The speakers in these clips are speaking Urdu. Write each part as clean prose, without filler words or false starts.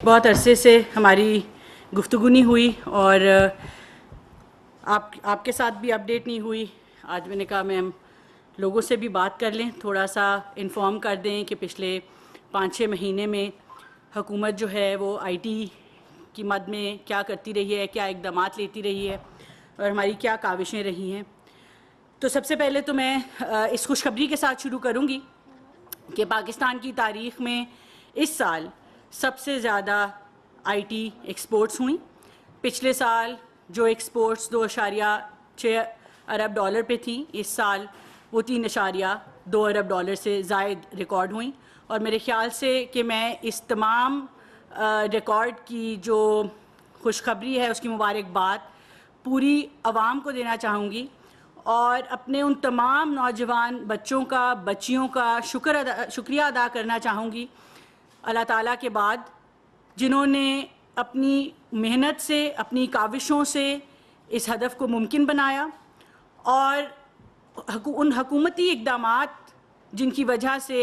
بہت عرصے سے ہماری گفتگو نہیں ہوئی اور آپ کے ساتھ بھی اپڈیٹ نہیں ہوئی. آج میں نے کہا میں ہم لوگوں سے بھی بات کر لیں, تھوڑا سا انفارم کر دیں کہ پچھلے 5-6 مہینے میں حکومت جو ہے وہ آئی ٹی کی مد میں کیا کرتی رہی ہے, کیا اقدامات لیتی رہی ہے اور ہماری کیا کاوشیں رہی ہیں. تو سب سے پہلے تو میں اس خوشخبری کے ساتھ شروع کروں گی کہ پاکستان کی تاریخ میں اس سال سب سے زیادہ آئی ٹی ایکسپورٹس ہوئیں. پچھلے سال جو ایکسپورٹس 2.6 ارب ڈالر پہ تھیں, اس سال وہ 3.2 ارب ڈالر سے زائد ریکارڈ ہوئیں. اور میرے خیال سے کہ میں اس تمام ریکارڈ کی جو خوشخبری ہے اس کی مبارکباد پوری عوام کو دینا چاہوں گی اور اپنے ان تمام نوجوان بچوں کا, بچیوں کا شکریہ ادا کرنا چاہوں گی اللہ تعالیٰ کے بعد, جنہوں نے اپنی محنت سے, اپنی کاوشوں سے اس ہدف کو ممکن بنایا اور ان حکومتی اقدامات جن کی وجہ سے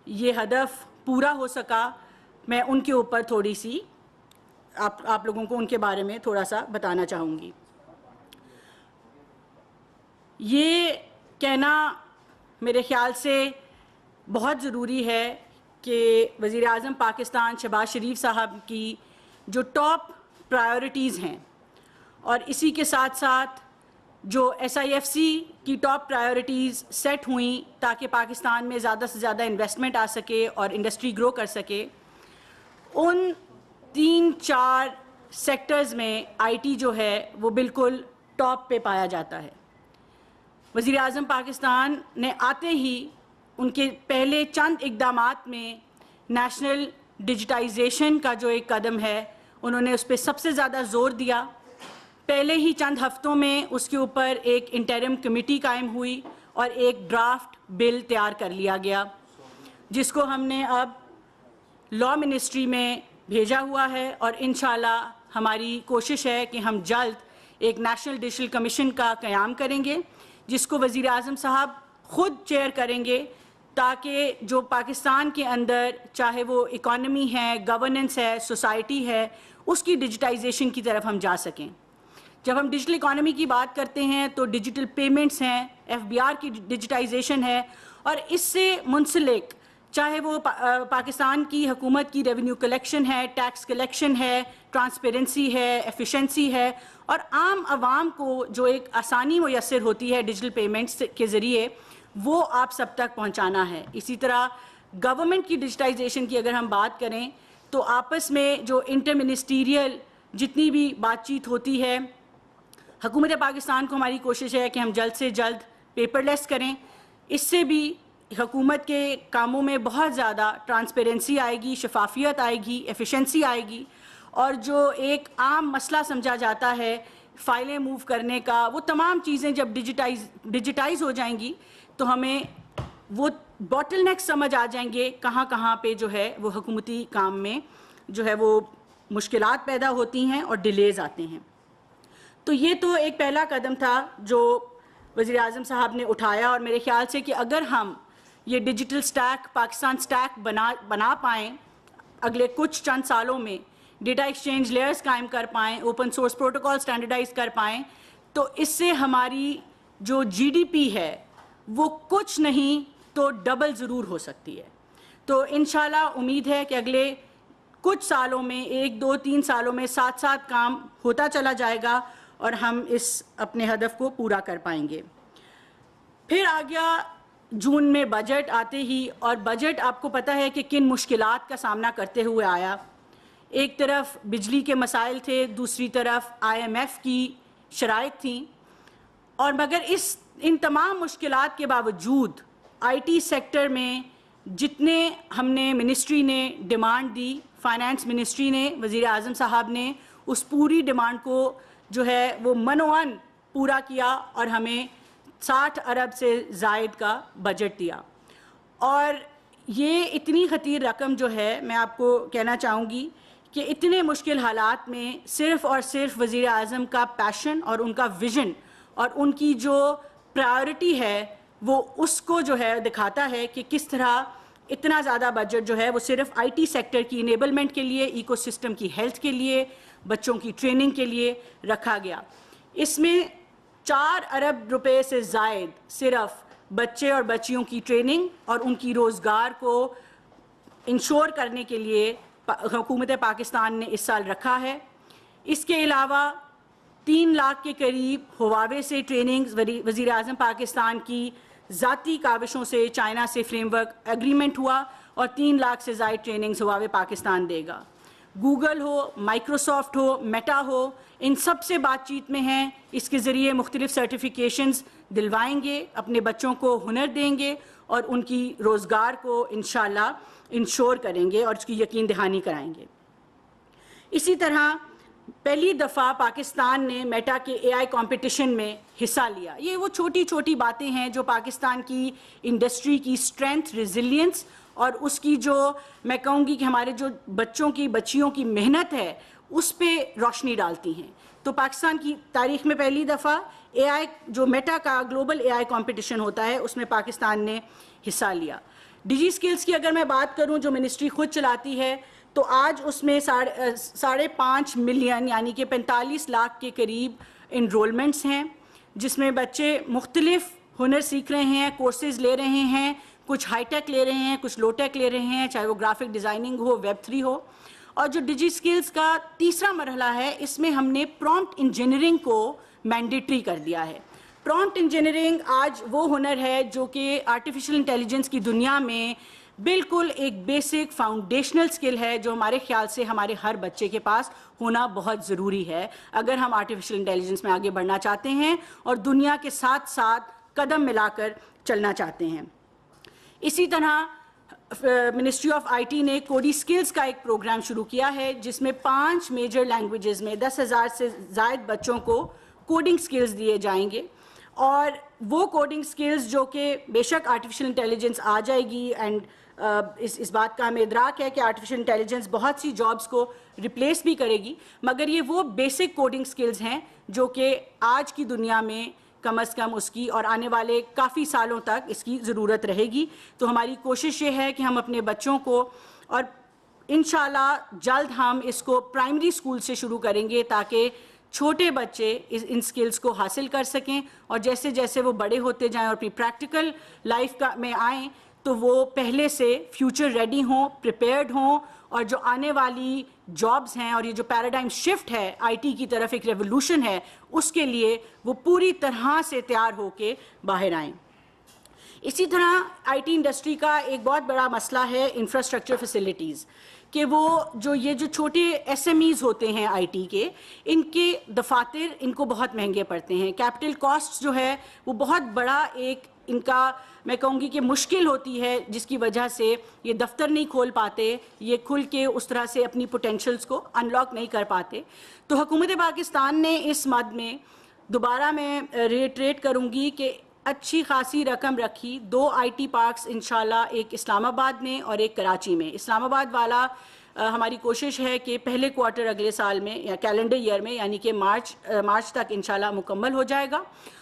یہ ہدف پورا ہو سکا, میں ان کے اوپر تھوڑی سی آپ لوگوں کو ان کے بارے میں تھوڑا سا بتانا چاہوں گی. یہ کہنا میرے خیال سے بہت ضروری ہے کہ وزیر اعظم پاکستان شہباز شریف صاحب کی جو ٹاپ پرائیورٹیز ہیں اور اسی کے ساتھ ساتھ جو ایس آئی ایف سی کی ٹاپ پرائیورٹیز سیٹ ہوئیں تاکہ پاکستان میں زیادہ سے زیادہ انویسٹمنٹ آ سکے اور انڈسٹری گرو کر سکے, ان 3-4 سیکٹرز میں آئی ٹی جو ہے وہ بالکل ٹاپ پہ پایا جاتا ہے. وزیر اعظم پاکستان نے آتے ہی ان کے پہلے چند اقدامات میں نیشنل ڈیجیٹائزیشن کا جو ایک قدم ہے انہوں نے اس پہ سب سے زیادہ زور دیا. پہلے ہی چند ہفتوں میں اس کے اوپر ایک انٹرم کمیٹی قائم ہوئی اور ایک ڈرافٹ بل تیار کر لیا گیا جس کو ہم نے اب لاء منسٹری میں بھیجا ہوا ہے اور انشاءاللہ ہماری کوشش ہے کہ ہم جلد ایک نیشنل ڈیجیٹل کمیشن کا قیام کریں گے جس کو وزیر اعظم صاحب خود چیئر کریں گے تاکہ جو پاکستان کے اندر چاہے وہ اکانومی ہے, گورننس ہے, سوسائٹی ہے, اس کی ڈیجیٹائزیشن کی طرف ہم جا سکیں. جب ہم ڈیجیٹل اکانومی کی بات کرتے ہیں تو ڈیجیٹل پیمنٹس ہیں, ایف بی آر کی ڈیجیٹائزیشن ہے اور اس سے منسلک چاہے وہ پاکستان کی حکومت کی ریونیو کلیکشن ہے, ٹیکس کلیکشن ہے, ٹرانسپیرنسی ہے, ایفیشنسی ہے اور عام عوام کو جو ایک آسانی میسر ہوتی ہے ڈیجیٹل پیمنٹس کے ذریعے وہ آپ سب تک پہنچانا ہے. اسی طرح گورنمنٹ کی ڈیجیٹائزیشن کی اگر ہم بات کریں تو آپس میں جو انٹر منسٹیریل جتنی بھی بات چیت ہوتی ہے, حکومت پاکستان کو ہماری کوشش ہے کہ ہم جلد سے جلد پیپر لیس کریں. اس سے بھی حکومت کے کاموں میں بہت زیادہ ٹرانسپیرنسی آئے گی, شفافیت آئے گی, ایفیشنسی آئے گی اور جو ایک عام مسئلہ سمجھا جاتا ہے فائلیں موو کرنے کا, وہ تمام چیزیں جب ڈیجیٹائز ہو جائیں گی تو ہمیں وہ باٹل نیک سمجھ آ جائیں گے کہاں پہ جو ہے وہ حکومتی کام میں جو ہے وہ مشکلات پیدا ہوتی ہیں اور ڈیلیز آتے ہیں. تو یہ تو ایک پہلا قدم تھا جو وزیر اعظم صاحب نے اٹھایا اور میرے خیال سے کہ اگر ہم یہ ڈیجیٹل سٹیک پاکستان سٹیک بنا پائیں, اگلے کچھ چند سالوں میں ڈیٹا ایکسچینج لیئرز قائم کر پائیں, اوپن سورس پروٹوکول سٹینڈرڈائز کر پائیں, تو اس سے ہماری جو جی ڈی پی ہے وہ کچھ نہیں تو ڈبل ضرور ہو سکتی ہے. تو انشاءاللہ امید ہے کہ اگلے کچھ سالوں میں 1-2-3 سالوں میں ساتھ ساتھ کام ہوتا چلا جائے گا اور ہم اس اپنے ہدف کو پورا کر پائیں گے. پھر آ گیا جون میں بجٹ آتے ہی, اور بجٹ آپ کو پتہ ہے کہ کن مشکلات کا سامنا کرتے ہوئے آیا. ایک طرف بجلی کے مسائل تھے, دوسری طرف آئی ایم ایف کی شرائط تھیں, اور مگر ان تمام مشکلات کے باوجود آئی ٹی سیکٹر میں جتنے ہم نے منسٹری نے ڈیمانڈ دی, فائنانس منسٹری نے, وزیر اعظم صاحب نے اس پوری ڈیمانڈ کو جو ہے وہ منوان پورا کیا اور ہمیں 60 ارب سے زائد کا بجٹ دیا. اور یہ اتنی خطیر رقم جو ہے میں آپ کو کہنا چاہوں گی کہ اتنے مشکل حالات میں صرف اور صرف وزیر اعظم کا پیشن اور ان کا ویژن اور ان کی جو پرائیورٹی ہے وہ اس کو جو ہے دکھاتا ہے کہ کس طرح اتنا زیادہ بجٹ جو ہے وہ صرف آئی ٹی سیکٹر کی انیبلمنٹ کے لیے، ایکو سسٹم کی ہیلتھ کے لیے، بچوں کی ٹریننگ کے لیے رکھا گیا. اس میں 4 ارب روپے سے زائد صرف بچے اور بچیوں کی ٹریننگ اور ان کی روزگار کو انشور کرنے کے لیے حکومت پاکستان نے اس سال رکھا ہے. اس کے علاوہ 3 لاکھ کے قریب ہواوے سے ٹریننگز وزیر اعظم پاکستان کی ذاتی کاوشوں سے چائنا سے فریم ورک ایگریمنٹ ہوا اور 3 لاکھ سے زائد ٹریننگز ہواوے پاکستان دے گا. گوگل ہو، مائکروسافٹ ہو، میٹا ہو، ان سب سے بات چیت میں ہیں. اس کے ذریعے مختلف سرٹیفیکیشنز دلوائیں گے، اپنے بچوں کو ہنر دیں گے اور ان کی روزگار کو انشاءاللہ انشور کریں گے اور اس کی یقین دہانی کرائیں گے. اسی طرح پہلی دفعہ پاکستان نے میٹا کے اے آئی کمپٹیشن میں حصہ لیا. یہ وہ چھوٹی چھوٹی باتیں ہیں جو پاکستان کی انڈسٹری کی اسٹرینتھ، ریزیلینس اور اس کی جو میں کہوں گی کہ ہمارے جو بچوں کی بچیوں کی محنت ہے اس پہ روشنی ڈالتی ہیں. تو پاکستان کی تاریخ میں پہلی دفعہ اے آئی جو میٹا کا گلوبل اے آئی کمپٹیشن ہوتا ہے اس میں پاکستان نے حصہ لیا. ڈیجی اسکلز کی اگر میں بات کروں جو منسٹری خود چلاتی ہے تو آج اس میں 5.5 ملین یعنی کہ 45 لاکھ کے قریب انرولمنٹس ہیں، جس میں بچے مختلف ہنر سیکھ رہے ہیں، کورسز لے رہے ہیں، کچھ ہائی ٹیک لے رہے ہیں، کچھ لو ٹیک لے رہے ہیں، چاہے وہ گرافک ڈیزائننگ ہو، ویب 3 ہو. اور جو ڈیجی اسکلز کا تیسرا مرحلہ ہے اس میں ہم نے پرومپٹ انجینئرنگ کو مینڈیٹری کر دیا ہے. پرومپٹ انجینئرنگ آج وہ ہنر ہے جو کہ آرٹیفیشل انٹیلیجنس کی دنیا میں بالکل ایک بیسک فاؤنڈیشنل سکل ہے جو ہمارے خیال سے ہمارے ہر بچے کے پاس ہونا بہت ضروری ہے اگر ہم آرٹیفیشل انٹیلیجنس میں آگے بڑھنا چاہتے ہیں اور دنیا کے ساتھ ساتھ قدم ملا کر چلنا چاہتے ہیں. اسی طرح منسٹری آف آئی ٹی نے کوڈی سکلز کا ایک پروگرام شروع کیا ہے جس میں 5 میجر لینگویجز میں 10,000 سے زائد بچوں کو کوڈنگ سکلز دیے جائیں گے. اور وہ کوڈنگ سکلز جو کہ بے شک آرٹیفیشل انٹیلیجنس آ جائے گی اینڈ اس بات کا ہمیں ادراک ہے کہ آرٹیفیشل انٹیلیجنس بہت سی جابز کو ریپلیس بھی کرے گی، مگر یہ وہ بیسک کوڈنگ سکلز ہیں جو کہ آج کی دنیا میں کم از کم اس کی اور آنے والے کافی سالوں تک اس کی ضرورت رہے گی. تو ہماری کوشش یہ ہے کہ ہم اپنے بچوں کو اور انشاءاللہ جلد ہم اس کو پرائمری اسکول سے شروع کریں گے تاکہ چھوٹے بچے ان سکلز کو حاصل کر سکیں اور جیسے جیسے وہ بڑے ہوتے جائیں اور پریکٹیکل لائف میں آئیں تو وہ پہلے سے فیوچر ریڈی ہوں، پریپیئرڈ ہوں اور جو آنے والی جابز ہیں اور یہ جو پیراڈائم شفٹ ہے آئی ٹی کی طرف ایک ریولوشن ہے اس کے لیے وہ پوری طرح سے تیار ہو کے باہر آئیں. اسی طرح آئی ٹی انڈسٹری کا ایک بہت بڑا مسئلہ ہے انفراسٹرکچر فیسلٹیز کہ وہ یہ جو چھوٹے ایس ایم ایز ہوتے ہیں آئی ٹی کے ان کے دفاتر ان کو بہت مہنگے پڑتے ہیں. کیپٹل کاسٹ جو ہے وہ بہت بڑا ایک ان کا میں کہوں گی کہ مشکل ہوتی ہے جس کی وجہ سے یہ دفتر نہیں کھول پاتے، یہ کھل کے اس طرح سے اپنی پوٹینشلز کو انلاک نہیں کر پاتے. تو حکومت پاکستان نے اس مد میں دوبارہ میں ریٹریٹ کروں گی کہ اچھی خاصی رقم رکھی. 2 آئی ٹی پارکس انشاءاللہ، ایک اسلام آباد میں اور ایک کراچی میں. اسلام آباد والا ہماری کوشش ہے کہ پہلے کوارٹر اگلے سال میں یا کیلنڈر ایئر میں یعنی کہ مارچ تک انشاءاللہ مکمل ہو جائے گا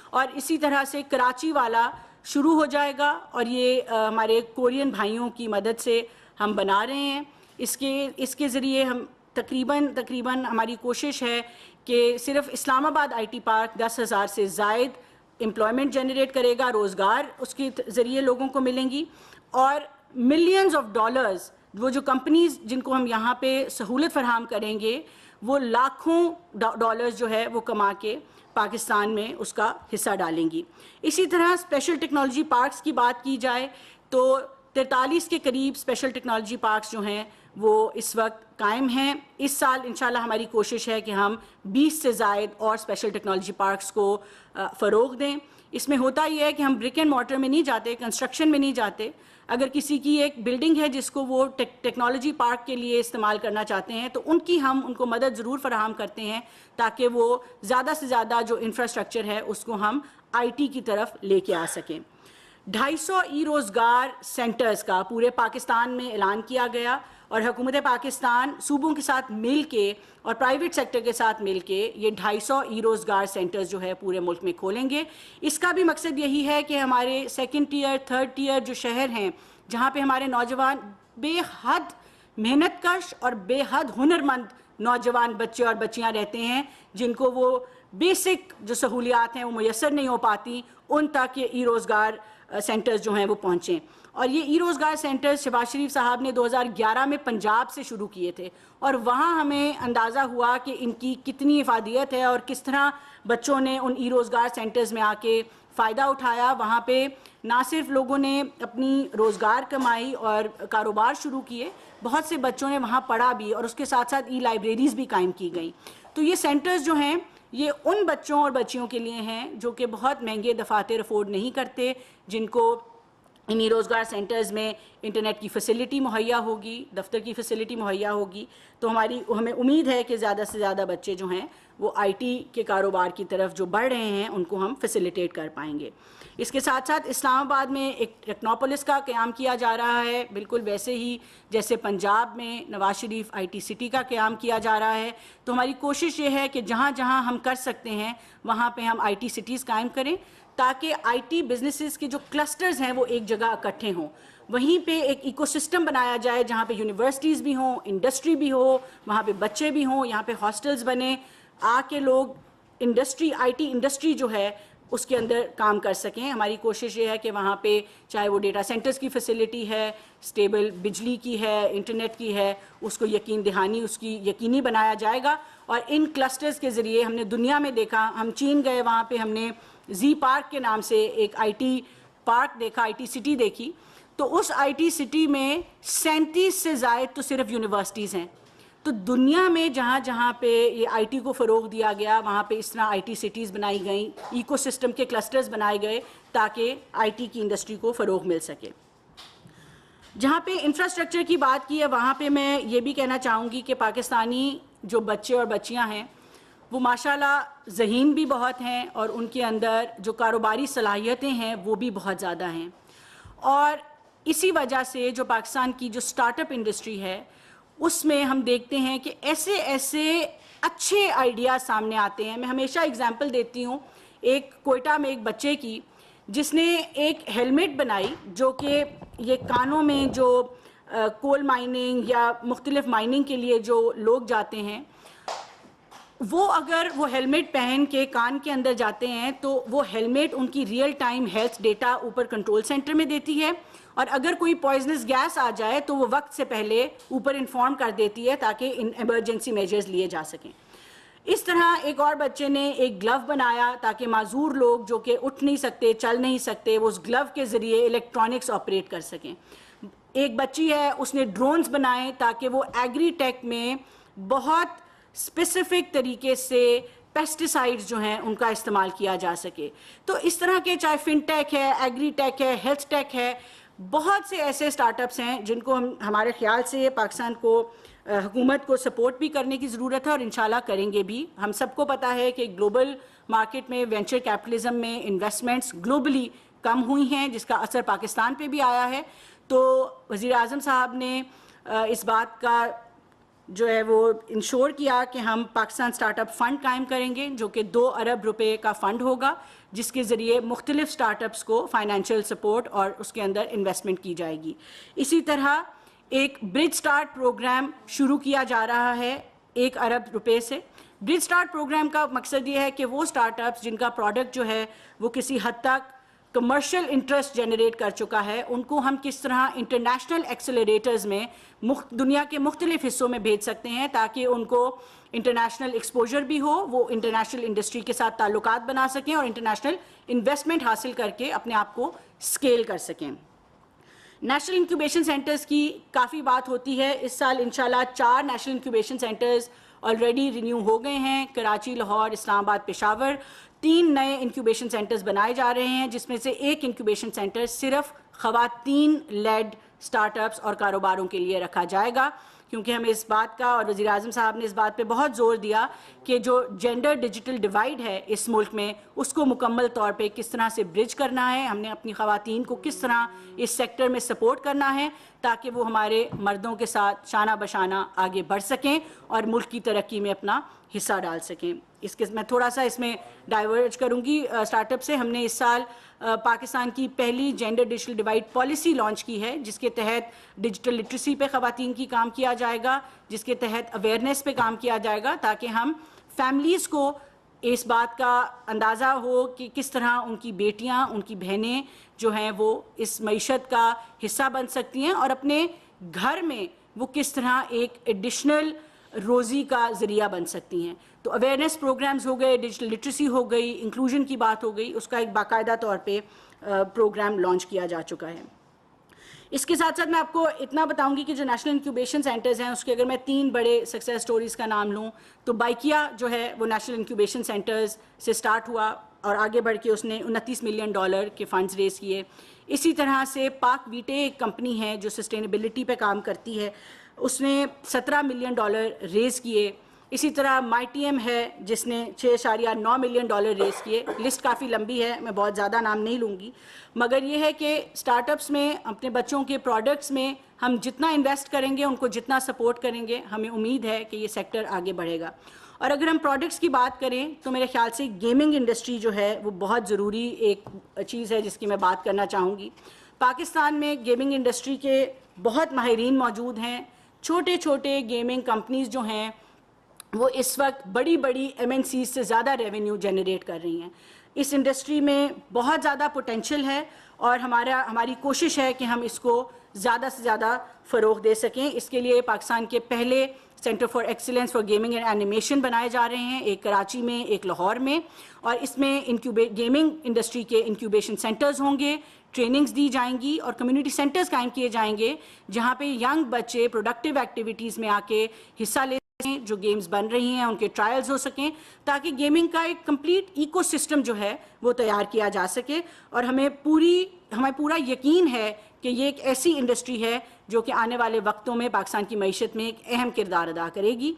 اور اسی طرح سے کراچی والا شروع ہو جائے گا اور یہ ہمارے کورین بھائیوں کی مدد سے ہم بنا رہے ہیں. اس کے ذریعے ہم تقریباً ہماری کوشش ہے کہ صرف اسلام آباد آئی ٹی پارک 10,000 سے زائد امپلائمنٹ جنریٹ کرے گا، روزگار اس کے ذریعے لوگوں کو ملیں گی اور ملینز آف ڈالرز وہ جو کمپنیز جن کو ہم یہاں پہ سہولت فراہم کریں گے وہ لاکھوں ڈالرز جو ہے وہ کما کے پاکستان میں اس کا حصہ ڈالیں گی. اسی طرح اسپیشل ٹیکنالوجی پارکس کی بات کی جائے تو 43 کے قریب اسپیشل ٹیکنالوجی پارکس جو ہیں وہ اس وقت قائم ہیں. اس سال انشاءاللہ ہماری کوشش ہے کہ ہم 20 سے زائد اور اسپیشل ٹیکنالوجی پارکس کو فروغ دیں. اس میں ہوتا یہ ہے کہ ہم برک اینڈ مارٹر میں نہیں جاتے، کنسٹرکشن میں نہیں جاتے. اگر کسی کی ایک بلڈنگ ہے جس کو وہ ٹیکنالوجی پارک کے لیے استعمال کرنا چاہتے ہیں تو ان کو مدد ضرور فراہم کرتے ہیں تاکہ وہ زیادہ سے زیادہ جو انفراسٹرکچر ہے اس کو ہم آئی ٹی کی طرف لے کے آ سکیں. 250 ای روزگار سینٹرز کا پورے پاکستان میں اعلان کیا گیا اور حکومت پاکستان صوبوں کے ساتھ مل کے اور پرائیویٹ سیکٹر کے ساتھ مل کے یہ 250 ای روزگار سینٹرز جو ہے پورے ملک میں کھولیں گے. اس کا بھی مقصد یہی ہے کہ ہمارے 2nd ٹیئر 3rd ٹیئر جو شہر ہیں جہاں پہ ہمارے نوجوان بے حد محنت کش اور بے حد ہنرمند نوجوان بچے اور بچیاں رہتے ہیں، جن کو وہ بیسک جو سہولیات ہیں وہ میسر نہیں ہو پاتی، ان تک یہ ای روزگار سینٹرز جو ہیں وہ پہنچیں. اور یہ ای روزگار سینٹرز شہباز شریف صاحب نے 2011 میں پنجاب سے شروع کیے تھے، اور وہاں ہمیں اندازہ ہوا کہ ان کی کتنی افادیت ہے اور کس طرح بچوں نے ان ای روزگار سینٹرز میں آ کے فائدہ اٹھایا. وہاں پہ نہ صرف لوگوں نے اپنی روزگار کمائی اور کاروبار شروع کیے، بہت سے بچوں نے وہاں پڑھا بھی، اور اس کے ساتھ ساتھ ای لائبریریز بھی قائم کی گئیں. تو یہ سینٹرز جو ہیں یہ ان بچوں اور بچیوں کے لیے ہیں جو کہ بہت مہنگے دفاتر افورڈ نہیں کرتے، جن کو انہی روزگار سینٹرز میں انٹرنیٹ کی فیسلٹی مہیا ہوگی، دفتر کی فیسلٹی مہیا ہوگی. تو ہمیں امید ہے کہ زیادہ سے زیادہ بچے جو ہیں وہ آئی ٹی کے کاروبار کی طرف جو بڑھ رہے ہیں ان کو ہم فیسیلیٹیٹ کر پائیں گے. اس کے ساتھ ساتھ اسلام آباد میں ایک ٹیکنوپولس کا قیام کیا جا رہا ہے، بالکل ویسے ہی جیسے پنجاب میں Nawaz Sharif I T city کا قیام کیا جا رہا ہے. تو ہماری کوشش یہ ہے کہ جہاں جہاں ہم کر سکتے ہیں وہاں پہ ہم آئی ٹی سٹیز قائم کریں، تاکہ آئی ٹی بزنسز کے جو کلسٹرز ہیں وہ ایک جگہ اکٹھے ہوں. وہیں پہ ایک ایکو سسٹم بنایا جائے جہاں پہ یونیورسٹیز بھی ہوں، انڈسٹری بھی ہو، وہاں پہ بچے بھی ہوں، یہاں پہ ہاسٹلز بنے، آ کے لوگ انڈسٹری آئی ٹی انڈسٹری جو ہے اس کے اندر کام کر سکیں. ہماری کوشش یہ ہے کہ وہاں پہ چاہے وہ ڈیٹا سینٹرز کی فیسلٹی ہے، سٹیبل بجلی کی ہے، انٹرنیٹ کی ہے، اس کو یقین دہانی اس کی یقینی بنایا جائے گا. اور ان کلسٹرز کے ذریعے ہم نے دنیا میں دیکھا، ہم چین گئے، وہاں پہ ہم نے زی پارک کے نام سے ایک آئی ٹی پارک دیکھا، آئی ٹی سٹی دیکھی. تو اس آئی ٹی سٹی میں 37 سے زائد تو صرف یونیورسٹیز ہیں. تو دنیا میں جہاں جہاں پہ یہ آئی ٹی کو فروغ دیا گیا وہاں پہ اس طرح آئی ٹی سٹیز بنائی گئیں، ایکو سسٹم کے کلسٹرز بنائے گئے تاکہ آئی ٹی کی انڈسٹری کو فروغ مل سکے. جہاں پہ انفراسٹرکچر کی بات کی ہے وہاں پہ میں یہ بھی کہنا چاہوں گی کہ پاکستانی جو بچے اور بچیاں ہیں وہ ماشاءاللہ ذہین بھی بہت ہیں، اور ان کے اندر جو کاروباری صلاحیتیں ہیں وہ بھی بہت زیادہ ہیں. اور اسی وجہ سے جو پاکستان کی جو سٹارٹ اپ انڈسٹری ہے اس میں ہم دیکھتے ہیں کہ ایسے اچھے آئیڈیاز سامنے آتے ہیں. میں ہمیشہ اگزامپل دیتی ہوں ایک کوئٹہ میں ایک بچے کی، جس نے ایک ہیلمٹ بنائی جو کہ یہ کانوں میں جو کول مائننگ یا مختلف مائننگ کے لیے جو لوگ جاتے ہیں، وہ اگر وہ ہیلمٹ پہن کے کان کے اندر جاتے ہیں تو وہ ہیلمٹ ان کی ریئل ٹائم ہیلتھ ڈیٹا اوپر کنٹرول سینٹر میں دیتی ہے، اور اگر کوئی پوائزنس گیس آ جائے تو وہ وقت سے پہلے اوپر انفارم کر دیتی ہے تاکہ ایمرجنسی میجرز لیے جا سکیں. اس طرح ایک اور بچے نے ایک گلو بنایا تاکہ معذور لوگ جو کہ اٹھ نہیں سکتے، چل نہیں سکتے، وہ اس گلو کے ذریعے الیکٹرانکس آپریٹ کر سکیں. ایک بچی ہے، اس نے ڈرونز بنائے تاکہ وہ ایگری ٹیک میں بہت اسپیسیفک طریقے سے پیسٹیسائڈز جو ہیں ان کا استعمال کیا جا سکے. تو اس طرح کے چاہے فن ٹیک ہے، ایگری ٹیک ہے، ہیلتھ ٹیک ہے، بہت سے ایسے سٹارٹ اپس ہیں جن کو ہمارے خیال سے پاکستان کو حکومت کو سپورٹ بھی کرنے کی ضرورت ہے، اور انشاءاللہ کریں گے بھی. ہم سب کو پتہ ہے کہ گلوبل مارکیٹ میں وینچر کیپٹلزم میں انویسٹمنٹس گلوبلی کم ہوئی ہیں، جس کا اثر پاکستان پہ بھی آیا ہے. تو وزیر اعظم صاحب نے اس بات کا جو ہے وہ انشور کیا کہ ہم پاکستان سٹارٹ اپ فنڈ قائم کریں گے جو کہ 2 ارب روپے کا فنڈ ہوگا، جس کے ذریعے مختلف سٹارٹ اپس کو فائنینشیل سپورٹ اور اس کے اندر انویسٹمنٹ کی جائے گی. اسی طرح ایک برج سٹارٹ پروگرام شروع کیا جا رہا ہے 1 ارب روپے سے. برج سٹارٹ پروگرام کا مقصد یہ ہے کہ وہ سٹارٹ اپس جن کا پروڈکٹ جو ہے وہ کسی حد تک کمرشل انٹرسٹ جنریٹ کر چکا ہے، ان کو ہم کس طرح انٹرنیشنل ایکسلریٹرز میں دنیا کے مختلف حصوں میں بھیج سکتے ہیں تاکہ ان کو انٹرنیشنل ایکسپوجر بھی ہو، وہ انٹرنیشنل انڈسٹری کے ساتھ تعلقات بنا سکیں اور انٹرنیشنل انویسٹمنٹ حاصل کر کے اپنے آپ کو اسکیل کر سکیں. نیشنل انکیوبیشن سینٹرز کی کافی بات ہوتی ہے. اس سال انشاءاللہ 4 national incubation centres already renew ہو گئے ہیں. کراچی، لاہور، اسلام آباد، پشاور. 3 نئے انکیوبیشن سینٹرز بنائے جا رہے ہیں، جس میں سے ایک انکیوبیشن سینٹر صرف خواتین لیڈ سٹارٹ اپس اور کاروباروں کے لیے رکھا جائے گا، کیونکہ ہمیں اس بات کا، اور وزیر اعظم صاحب نے اس بات پہ بہت زور دیا کہ جو جینڈر ڈیجیٹل ڈیوائیڈ ہے اس ملک میں اس کو مکمل طور پہ کس طرح سے برج کرنا ہے. ہم نے اپنی خواتین کو کس طرح اس سیکٹر میں سپورٹ کرنا ہے تاکہ وہ ہمارے مردوں کے ساتھ شانہ بشانہ آگے بڑھ سکیں اور ملک کی ترقی میں اپنا حصہ ڈال سکیں. اس کے میں تھوڑا سا اس میں ڈائیورج کروں گی اسٹارٹ اپ سے. ہم نے اس سال پاکستان کی پہلی gender digital divide policy launch کی ہے, جس کے تحت ڈیجیٹل لٹریسی پہ خواتین کی کام کیا جائے گا, جس کے تحت اویئرنیس پہ کام کیا جائے گا, تاکہ ہم فیملیز کو اس بات کا اندازہ ہو کہ کس طرح ان کی بیٹیاں, ان کی بہنیں جو ہیں وہ اس معیشت کا حصہ بن سکتی ہیں, اور اپنے گھر میں وہ کس طرح ایک ایڈیشنل روزی کا ذریعہ بن سکتی ہیں. تو اویئرنیس پروگرامز ہو گئے, ڈیجیٹل لٹریسی ہو گئی, انکلوژن کی بات ہو گئی, اس کا ایک باقاعدہ طور پہ پروگرام لانچ کیا جا چکا ہے. اس کے ساتھ ساتھ میں آپ کو اتنا بتاؤں گی کہ جو نیشنل انکیوبیشن سینٹرز ہیں اس کے اگر میں 3 بڑے سکسیس سٹوریز کا نام لوں تو بائکیا جو ہے وہ نیشنل انکیوبیشن سینٹرز سے سٹارٹ ہوا اور آگے بڑھ کے اس نے $29 ملین کے فنڈز ریز کیے. اسی طرح سے پاک ویٹے ایک کمپنی ہے جو سسٹینیبلٹی پہ کام کرتی ہے, اس نے $17 ملین ریز کیے. اسی طرح مائی ٹی ایم ہے جس نے $6.9 ملین ریز کیے. لسٹ کافی لمبی ہے, میں بہت زیادہ نام نہیں لوں گی, مگر یہ ہے کہ اسٹارٹ اپس میں اپنے بچوں کے پروڈکٹس میں ہم جتنا انویسٹ کریں گے, ان کو جتنا سپورٹ کریں گے, ہمیں امید ہے کہ یہ سیکٹر آگے بڑھے گا. اور اگر ہم پروڈکٹس کی بات کریں تو میرے خیال سے گیمنگ انڈسٹری جو ہے وہ بہت ضروری ایک چیز ہے جس کی میں بات کرنا چاہوں گی. پاکستان میں گیمنگ انڈسٹری کے بہت ماہرین موجود ہیں. چھوٹے چھوٹے گیمنگ کمپنیز جو ہیں وہ اس وقت بڑی بڑی MNCs سے زیادہ ریونیو جنریٹ کر رہی ہیں. اس انڈسٹری میں بہت زیادہ پوٹینشیل ہے اور ہماری کوشش ہے کہ ہم اس کو زیادہ سے زیادہ فروغ دے سکیں. اس کے لیے پاکستان کے پہلے centre for excellence for gaming and animation بنائے جا رہے ہیں, ایک کراچی میں, ایک لاہور میں, اور اس میں گیمنگ انڈسٹری کے انکیوبیشن سینٹرز ہوں گے, ٹریننگز دی جائیں گی اور کمیونٹی سینٹرز قائم کیے جائیں گے جہاں پہ ینگ بچے پروڈکٹیو ایکٹیویٹیز میں آ کے حصہ لے سکیں, جو گیمز بن رہی ہیں ان کے ٹرائلز ہو سکیں, تاکہ گیمنگ کا ایک کمپلیٹ ایکو سسٹم جو ہے وہ تیار کیا جا سکے. اور ہمیں پورا یقین ہے کہ یہ ایک ایسی انڈسٹری ہے جو کہ آنے والے وقتوں میں پاکستان کی معیشت میں ایک اہم کردار ادا کرے گی.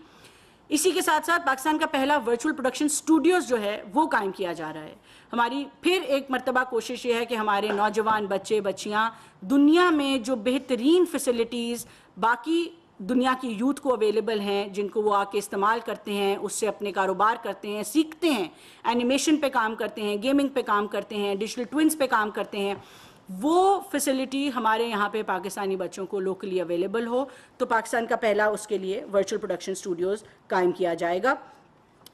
اسی کے ساتھ ساتھ پاکستان کا پہلا ورچوئل پروڈکشن اسٹوڈیوز جو ہے وہ قائم کیا جا رہا ہے. ہماری پھر ایک مرتبہ کوشش یہ ہے کہ ہمارے نوجوان بچے بچیاں دنیا میں جو بہترین فیسلٹیز باقی دنیا کی یوتھ کو اویلیبل ہیں, جن کو وہ آ کے استعمال کرتے ہیں, اس سے اپنے کاروبار کرتے ہیں, سیکھتے ہیں, اینیمیشن پہ کام کرتے ہیں, گیمنگ پہ کام کرتے ہیں, ڈیجیٹل ٹوئنس پہ کام کرتے ہیں, وہ فیسلٹی ہمارے یہاں پہ پاکستانی بچوں کو لوکلی اویلیبل ہو. تو پاکستان کا پہلا اس کے لیے ورچوئل پروڈکشن اسٹوڈیوز قائم کیا جائے گا.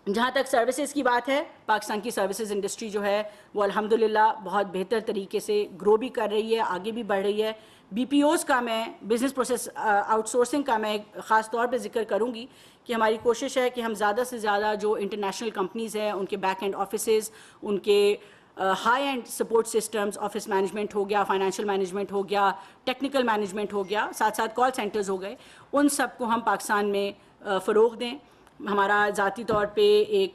جہاں تک سروسز کی بات ہے, پاکستان کی سروسز انڈسٹری جو ہے وہ الحمدللہ بہت بہتر طریقے سے گرو بھی کر رہی ہے, آگے بھی بڑھ رہی ہے. BPOs کا میں بزنس پروسیس آؤٹ سورسنگ کا میں خاص طور پہ ذکر کروں گی کہ ہماری کوشش ہے کہ ہم زیادہ سے زیادہ جو انٹرنیشنل کمپنیز ہیں ان کے بیک اینڈ آفیسز, ان کے high end support systems, office management ہو گیا, فائنینشیل مینجمنٹ ہو گیا, ٹیکنیکل مینجمنٹ ہو گیا, ساتھ ساتھ کال سینٹرز ہو گئے, ان سب کو ہم پاکستان میں فروغ دیں. ہمارا ذاتی طور پہ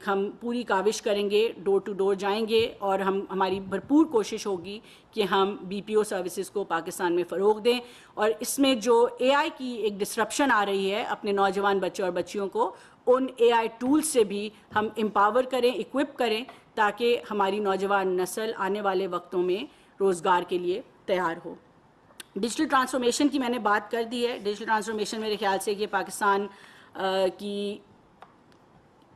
ہم پوری کاوش کریں گے, ڈور ٹو ڈور جائیں گے, اور ہماری بھرپور کوشش ہوگی کہ ہم BPO سروسز کو پاکستان میں فروغ دیں. اور اس میں جو AI کی ایک ڈسرپشن آ رہی ہے اپنے نوجوان بچوں اور بچیوں کو, ان AI ٹولز سے بھی ہم امپاور کریں, اکوپ کریں, تاکہ ہماری نوجوان نسل آنے والے وقتوں میں روزگار کے لیے تیار ہو. ڈیجیٹل ٹرانسفارمیشن کی میں نے بات کر دی ہے. ڈیجیٹل ٹرانسفارمیشن میرے خیال سے یہ پاکستان کی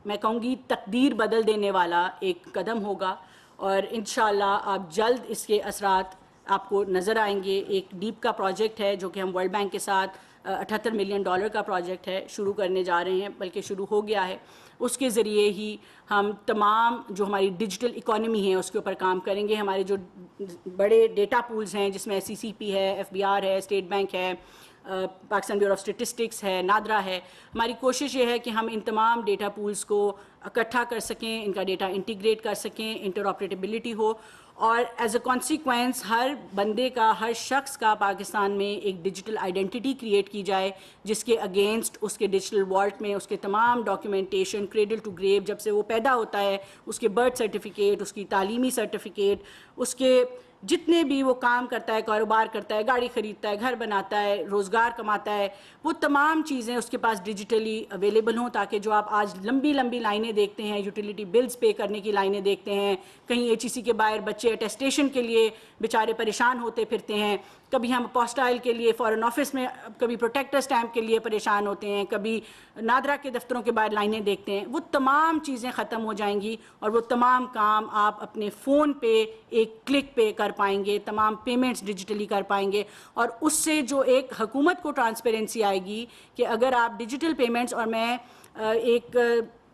میں کہوں گی تقدیر بدل دینے والا ایک قدم ہوگا, اور انشاءاللہ آپ جلد اس کے اثرات آپ کو نظر آئیں گے. ایک ڈیپ کا پروجیکٹ ہے جو کہ ہم ورلڈ بینک کے ساتھ $78 ملین کا پروجیکٹ ہے, شروع کرنے جا رہے ہیں, بلکہ شروع ہو گیا ہے. اس کے ذریعے ہی ہم تمام جو ہماری ڈیجیٹل اکانومی ہے اس کے اوپر کام کریں گے. ہمارے جو بڑے ڈیٹا پولز ہیں جس میں CCP ہے, FBR ہے, اسٹیٹ بینک ہے, پاکستان بیورو آف اسٹیٹسٹکس ہے, نادرا ہے, ہماری کوشش یہ ہے کہ ہم ان تمام ڈیٹا پولز کو اکٹھا کر سکیں, ان کا ڈیٹا انٹیگریٹ کر سکیں, انٹرآپریٹیبلٹی ہو, اور ایز اے کانسیکوینس ہر بندے کا, ہر شخص کا پاکستان میں ایک ڈیجیٹل آئیڈینٹی کریٹ کی جائے جس کے اگینسٹ اس کے ڈیجیٹل والٹ میں اس کے تمام ڈاکیومنٹیشن کریڈل ٹو گریو, جب سے وہ پیدا ہوتا ہے اس کے برتھ سرٹیفکیٹ, اس کی تعلیمی سرٹیفکیٹ, اس کے جتنے بھی وہ کام کرتا ہے, کاروبار کرتا ہے, گاڑی خریدتا ہے, گھر بناتا ہے, روزگار کماتا ہے, وہ تمام چیزیں اس کے پاس ڈیجیٹلی اویلیبل ہوں, تاکہ جو آپ آج لمبی لمبی لائنیں دیکھتے ہیں, یوٹیلیٹی بلز پے کرنے کی لائنیں دیکھتے ہیں, کہیں HEC کے باہر بچے اٹیسٹیشن کے لیے بیچارے پریشان ہوتے پھرتے ہیں, کبھی ہم اپوسٹائل کے لیے فارن آفس میں کبھی پروٹیکٹر سٹیمپ کے لیے پریشان ہوتے ہیں, کبھی نادرا کے دفتروں کے باہر لائنیں دیکھتے ہیں. وہ تمام چیزیں ختم ہو جائیں گی اور وہ تمام کام آپ اپنے فون پہ ایک کلک پہ کر پائیں گے, تمام پیمنٹس ڈیجیٹلی کر پائیں گے. اور اس سے جو ایک حکومت کو ٹرانسپیرنسی آئے گی کہ اگر آپ ڈیجیٹل پیمنٹس, اور میں ایک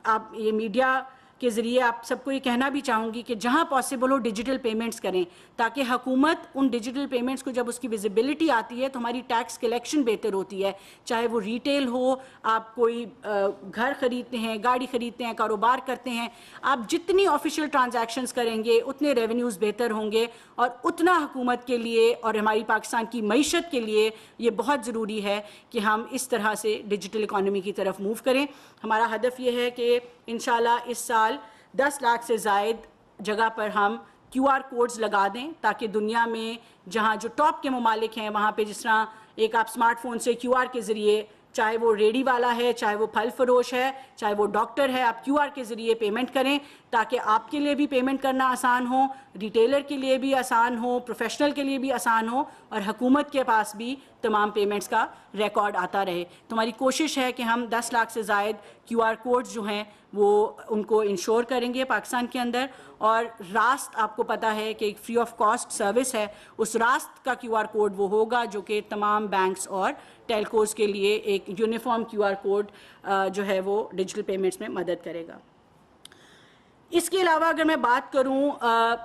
آپ یہ میڈیا کے ذریعے آپ سب کو یہ کہنا بھی چاہوں گی کہ جہاں پاسبل ہو ڈیجیٹل پیمنٹس کریں, تاکہ حکومت ان ڈیجیٹل پیمنٹس کو جب اس کی ویزیبلٹی آتی ہے تو ہماری ٹیکس کلیکشن بہتر ہوتی ہے. چاہے وہ ریٹیل ہو, آپ کوئی گھر خریدتے ہیں, گاڑی خریدتے ہیں, کاروبار کرتے ہیں, آپ جتنی آفیشیل ٹرانزیکشنز کریں گے اتنے ریونیوز بہتر ہوں گے, اور اتنا حکومت کے لیے اور ہماری پاکستان کی معیشت کے لیے یہ بہت ضروری ہے کہ ہم اس طرح سے ڈیجیٹل اکانومی کی طرف موو کریں. ہمارا ہدف یہ ہے کہ انشاءاللہ اس سال 10 لاکھ سے زائد جگہ پر ہم QR کوڈز لگا دیں, تاکہ دنیا میں جہاں جو ٹاپ کے ممالک ہیں وہاں پہ جس طرح ایک آپ سمارٹ فون سے QR کے ذریعے, چاہے وہ ریڑھی والا ہے, چاہے وہ پھل فروش ہے, چاہے وہ ڈاکٹر ہے, آپ QR کے ذریعے پیمنٹ کریں, تاکہ آپ کے لیے بھی پیمنٹ کرنا آسان ہو, ریٹیلر کے لیے بھی آسان ہو, پروفیشنل کے لیے بھی آسان ہو, اور حکومت کے پاس بھی تمام پیمنٹس کا ریکارڈ آتا رہے. تو ہماری کوشش ہے کہ ہم 10 لاکھ سے زائد QR کوڈز جو ہیں وہ ان کو انشور کریں گے پاکستان کے اندر. اور راست آپ کو پتہ ہے کہ ایک فری آف کاسٹ سروس ہے, اس راست کا QR کوڈ وہ ہوگا جو کہ تمام بینکس اور ٹیلکوز کے لیے ایک یونیفارم QR کوڈ جو ہے وہ ڈیجیٹل پیمنٹس میں مدد کرے گا. اس کے علاوہ اگر میں بات کروں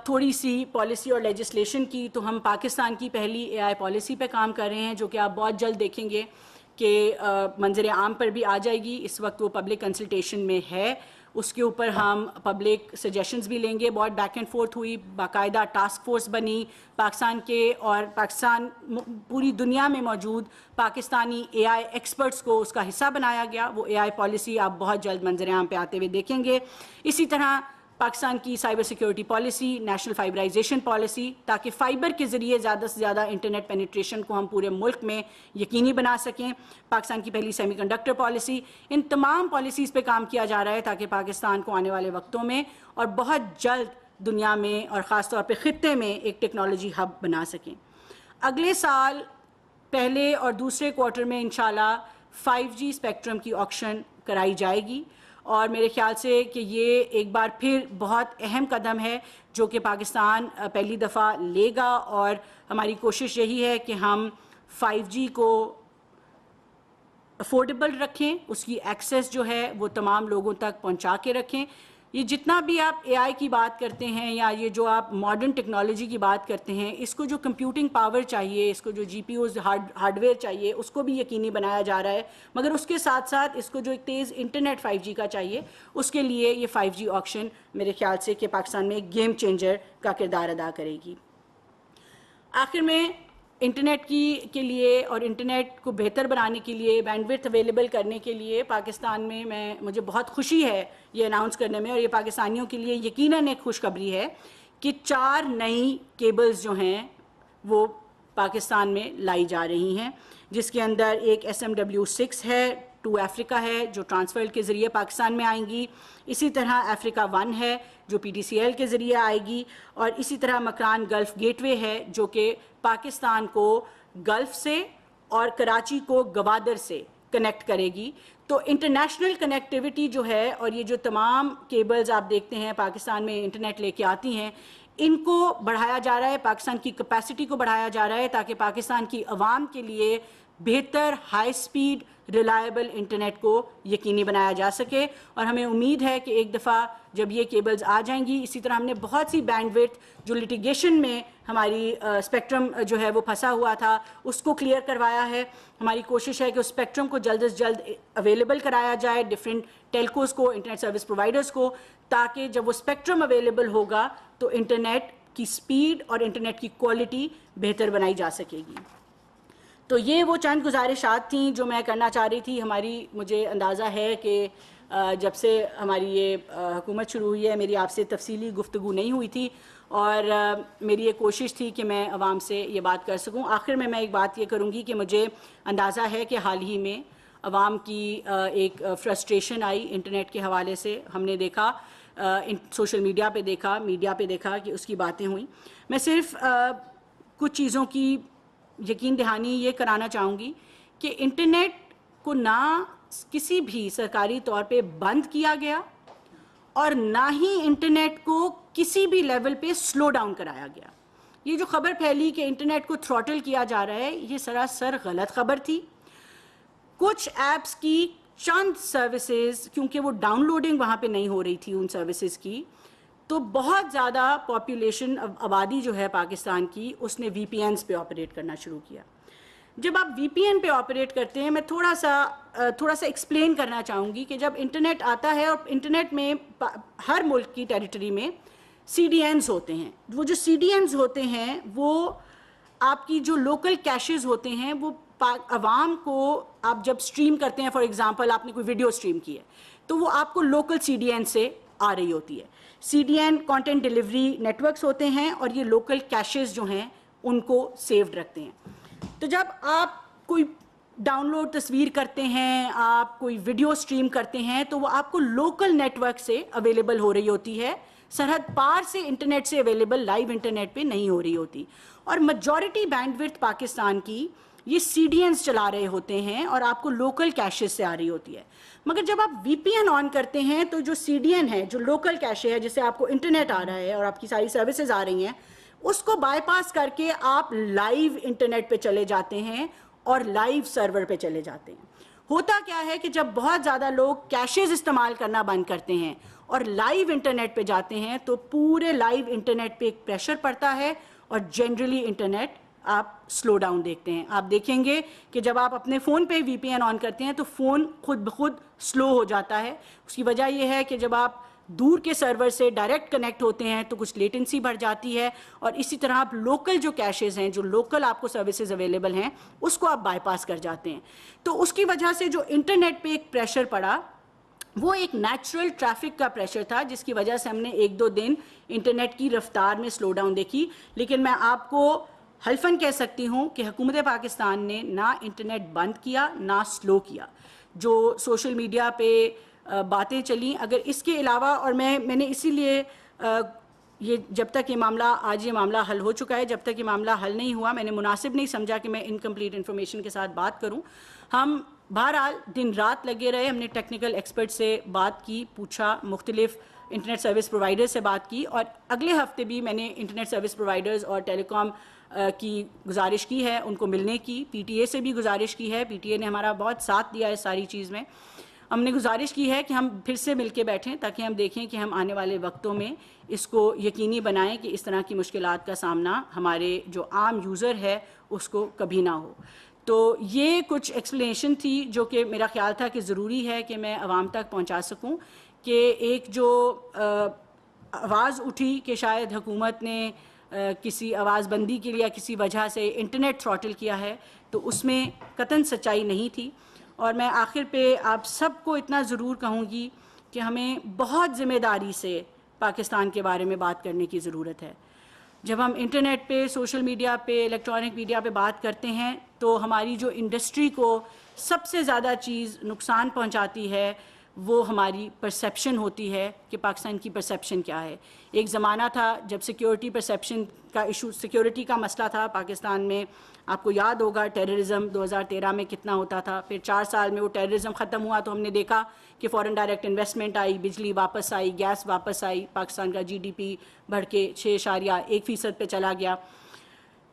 تھوڑی سی پالیسی اور لیجسلیشن کی, تو ہم پاکستان کی پہلی AI پالیسی پہ کام کر رہے ہیں, جو کہ آپ بہت جلد دیکھیں گے کہ منظر عام پر بھی آ جائے گی. اس وقت وہ پبلک کنسلٹیشن میں ہے, اس کے اوپر ہم پبلک سجیشنز بھی لیں گے. بہت بیک اینڈ فورتھ ہوئی, باقاعدہ ٹاسک فورس بنی پاکستان کے, اور پاکستان پوری دنیا میں موجود پاکستانی AI ایکسپرٹس کو اس کا حصہ بنایا گیا. وہ AI پالیسی آپ بہت جلد منظر عام پہ آتے ہوئے دیکھیں گے. اسی طرح پاکستان کی cyber security policy, national fibreisation policy, تاکہ فائبر کے ذریعے زیادہ سے زیادہ انٹرنیٹ پینیٹریشن کو ہم پورے ملک میں یقینی بنا سکیں. پاکستان کی پہلی سیمی کنڈکٹر پالیسی, ان تمام پالیسیز پہ کام کیا جا رہا ہے تاکہ پاکستان کو آنے والے وقتوں میں اور بہت جلد دنیا میں اور خاص طور پہ خطے میں ایک ٹیکنالوجی ہب بنا سکیں. اگلے سال پہلے اور دوسرے کوارٹر میں انشاءاللہ 5G اسپیکٹرم کی آکشن کرائی جائے گی, اور میرے خیال سے کہ یہ ایک بار پھر بہت اہم قدم ہے جو کہ پاکستان پہلی دفعہ لے گا. اور ہماری کوشش یہی ہے کہ ہم 5G کو افورڈیبل رکھیں, اس کی ایکسیس جو ہے وہ تمام لوگوں تک پہنچا کے رکھیں. یہ جتنا بھی آپ AI کی بات کرتے ہیں یا یہ جو آپ ماڈرن ٹیکنالوجی کی بات کرتے ہیں, اس کو جو کمپیوٹنگ پاور چاہیے, اس کو جو GPUs ہارڈ ویئر چاہیے, اس کو بھی یقینی بنایا جا رہا ہے. مگر اس کے ساتھ ساتھ اس کو جو ایک تیز انٹرنیٹ 5G کا چاہیے, اس کے لیے یہ 5G آکشن میرے خیال سے کہ پاکستان میں ایک گیم چینجر کا کردار ادا کرے گی. آخر میں انٹرنیٹ کے لیے اور انٹرنیٹ کو بہتر بنانے کے لیے, بینڈ وڈتھ اویلیبل کرنے کے لیے پاکستان میں مجھے بہت خوشی ہے یہ اناؤنس کرنے میں, اور یہ پاکستانیوں کے لیے یقیناً ایک خوشخبری ہے کہ 4 نئی کیبلز جو ہیں وہ پاکستان میں لائی جا رہی ہیں, جس کے اندر ایک SMW6 ہے, 2 افریقہ ہے جو ٹرانسفر کے ذریعے پاکستان میں آئیں گی. اسی طرح افریقہ 1 ہے جو PTCL کے ذریعے آئے گی, اور اسی طرح مکران گلف گیٹ وے ہے جو کہ پاکستان کو گلف سے اور کراچی کو گوادر سے کنیکٹ کرے گی. تو انٹرنیشنل کنیکٹیوٹی جو ہے, اور یہ جو تمام کیبلز آپ دیکھتے ہیں پاکستان میں انٹرنیٹ لے کے آتی ہیں, ان کو بڑھایا جا رہا ہے, پاکستان کی کیپیسٹی کو بڑھایا جا رہا ہے, تاکہ پاکستان کی عوام کے لیے بہتر ہائی سپیڈ ریلائبل انٹرنیٹ کو یقینی بنایا جا سکے. اور ہمیں امید ہے کہ ایک دفعہ جب یہ کیبلز آ جائیں گی, اسی طرح ہم نے بہت سی بینڈ وڈتھ جو لٹیگیشن میں ہماری اسپیکٹرم جو ہے وہ پھنسا ہوا تھا اس کو کلیئر کروایا ہے. ہماری کوشش ہے کہ اس اسپیکٹرم کو جلد از جلد اویلیبل کرایا جائے ڈفرینٹ ٹیلکوز کو, انٹرنیٹ سروس پرووائڈرز کو, تاکہ جب وہ اسپیکٹرم اویلیبل ہوگا تو انٹرنیٹ کی سپیڈ اور انٹرنیٹ کی کوالٹی بہتر بنائی جا سکے گی. تو یہ وہ چند گزارشات تھیں جو میں کرنا چاہ رہی تھی. مجھے اندازہ ہے کہ جب سے ہماری یہ حکومت شروع ہوئی ہے میری آپ سے تفصیلی گفتگو نہیں ہوئی تھی, اور میری یہ کوشش تھی کہ میں عوام سے یہ بات کر سکوں. آخر میں ایک بات یہ کروں گی کہ مجھے اندازہ ہے کہ حال ہی میں عوام کی ایک فرسٹریشن آئی انٹرنیٹ کے حوالے سے. ہم نے دیکھا سوشل میڈیا پہ دیکھا, میڈیا پہ دیکھا کہ اس کی باتیں ہوئیں. میں صرف کچھ چیزوں کی یقین دہانی یہ کرانا چاہوں گی کہ انٹرنیٹ کو نہ کسی بھی سرکاری طور پہ بند کیا گیا اور نہ ہی انٹرنیٹ کو کسی بھی لیول پہ سلو ڈاؤن کرایا گیا. یہ جو خبر پھیلی کہ انٹرنیٹ کو تھروٹل کیا جا رہا ہے، یہ سراسر غلط خبر تھی. کچھ ایپس کی چند سروسز، کیونکہ وہ ڈاؤن لوڈنگ وہاں پہ نہیں ہو رہی تھی ان سروسز کی، تو بہت زیادہ پاپولیشن آبادی جو ہے پاکستان کی اس نے وی پی اینز پہ آپریٹ کرنا شروع کیا. جب آپ وی پی این پہ آپریٹ کرتے ہیں، میں تھوڑا سا ایکسپلین کرنا چاہوں گی کہ جب انٹرنیٹ آتا ہے اور انٹرنیٹ میں ہر ملک کی ٹیریٹری میں سی ڈی اینز ہوتے ہیں. وہ جو سی ڈی اینز ہوتے ہیں وہ آپ کی جو لوکل کیشز ہوتے ہیں وہ عوام کو آپ جب سٹریم کرتے ہیں، فار ایگزامپل آپ نے کوئی ویڈیو سٹریم کی ہے تو وہ آپ کو لوکل سی ڈی این سے آ رہی ہوتی ہے. C D N content delivery networks ہوتے ہیں اور یہ لوکل کیشز جو ہیں ان کو سیوڈ رکھتے ہیں. تو جب آپ کوئی ڈاؤن لوڈ تصویر کرتے ہیں، آپ کوئی ویڈیو سٹریم کرتے ہیں تو وہ آپ کو لوکل نیٹ ورک سے اویلیبل ہو رہی ہوتی ہے، سرحد پار سے انٹرنیٹ سے اویلیبل لائیو انٹرنیٹ پہ نہیں ہو رہی ہوتی. اور میجورٹی بینڈ وڈتھ پاکستان کی یہ سی ڈی اینز چلا رہے ہوتے ہیں اور آپ کو لوکل کیشز سے آ رہی ہوتی ہے. مگر جب آپ وی پی این آن کرتے ہیں تو جو سی ڈی این ہے، جو لوکل کیشے ہے جس سے آپ کو انٹرنیٹ آ رہا ہے اور آپ کی ساری سروسز آ رہی ہیں، اس کو بائی پاس کر کے آپ لائیو انٹرنیٹ پہ چلے جاتے ہیں اور لائیو سرور پہ چلے جاتے ہیں. ہوتا کیا ہے کہ جب بہت زیادہ لوگ کیشز استعمال کرنا بند کرتے ہیں اور لائیو انٹرنیٹ پہ جاتے ہیں تو پورے لائیو انٹرنیٹ پہ ایک پریشر پڑتا ہے اور جنرلی انٹرنیٹ آپ سلو ڈاؤن دیکھتے ہیں. آپ دیکھیں گے کہ جب آپ اپنے فون پہ وی پی این آن کرتے ہیں تو فون خود بخود سلو ہو جاتا ہے. اس کی وجہ یہ ہے کہ جب آپ دور کے سرور سے ڈائریکٹ کنیکٹ ہوتے ہیں تو کچھ لیٹنسی بڑھ جاتی ہے، اور اسی طرح آپ لوکل جو کیشز ہیں، جو لوکل آپ کو سروسز اویلیبل ہیں، اس کو آپ بائی پاس کر جاتے ہیں. تو اس کی وجہ سے جو انٹرنیٹ پہ ایک پریشر پڑا وہ ایک نیچرل ٹریفک کا پریشر تھا، جس کی وجہ سے ہم نے ایک دو دن انٹرنیٹ کی رفتار میں سلو ڈاؤن دیکھی. لیکن میں آپ کو حلفاً کہہ سکتی ہوں کہ حکومت پاکستان نے نہ انٹرنیٹ بند کیا نہ سلو کیا. جو سوشل میڈیا پہ باتیں چلیں، اگر اس کے علاوہ، اور میں نے اسی لیے یہ جب تک یہ معاملہ آج یہ معاملہ حل ہو چکا ہے، جب تک یہ معاملہ حل نہیں ہوا، میں نے مناسب نہیں سمجھا کہ میں انکمپلیٹ انفارمیشن کے ساتھ بات کروں. ہم بہرحال دن رات لگے رہے، ہم نے ٹیکنیکل ایکسپرٹ سے بات کی، پوچھا، مختلف انٹرنیٹ سروس پرووائڈر سے بات کی، اور اگلے ہفتے بھی میں نے انٹرنیٹ سروس پرووائڈرز اور ٹیلی کام کی گزارش کی ہے ان کو ملنے کی. پی ٹی اے سے بھی گزارش کی ہے، پی ٹی اے نے ہمارا بہت ساتھ دیا ہے ساری چیز میں. ہم نے گزارش کی ہے کہ ہم پھر سے مل کے بیٹھیں تاکہ ہم دیکھیں کہ ہم آنے والے وقتوں میں اس کو یقینی بنائیں کہ اس طرح کی مشکلات کا سامنا ہمارے جو عام یوزر ہے اس کو کبھی نہ ہو. تو یہ کچھ ایکسپلینیشن تھی جو کہ میرا خیال تھا کہ ضروری ہے کہ میں عوام تک پہنچا سکوں، کہ ایک جو آواز اٹھی کہ شاید حکومت نے کسی آواز بندی کے لیے کسی وجہ سے انٹرنیٹ تھروٹل کیا ہے، تو اس میں قطعاً سچائی نہیں تھی. اور میں آخر پہ آپ سب کو اتنا ضرور کہوں گی کہ ہمیں بہت ذمہ داری سے پاکستان کے بارے میں بات کرنے کی ضرورت ہے. جب ہم انٹرنیٹ پہ، سوشل میڈیا پہ، الیکٹرانک میڈیا پہ بات کرتے ہیں تو ہماری جو انڈسٹری کو سب سے زیادہ چیز نقصان پہنچاتی ہے وہ ہماری پرسیپشن ہوتی ہے کہ پاکستان کی پرسیپشن کیا ہے. ایک زمانہ تھا جب سیکیورٹی پرسیپشن کا ایشو، سیکیورٹی کا مسئلہ تھا پاکستان میں. آپ کو یاد ہوگا ٹیررزم 2013 میں کتنا ہوتا تھا. پھر 4 سال میں وہ ٹیررزم ختم ہوا تو ہم نے دیکھا کہ فورن ڈائریکٹ انویسٹمنٹ آئی، بجلی واپس آئی، گیس واپس آئی، پاکستان کا جی ڈی پی بڑھ کے 6.1% پہ چلا گیا.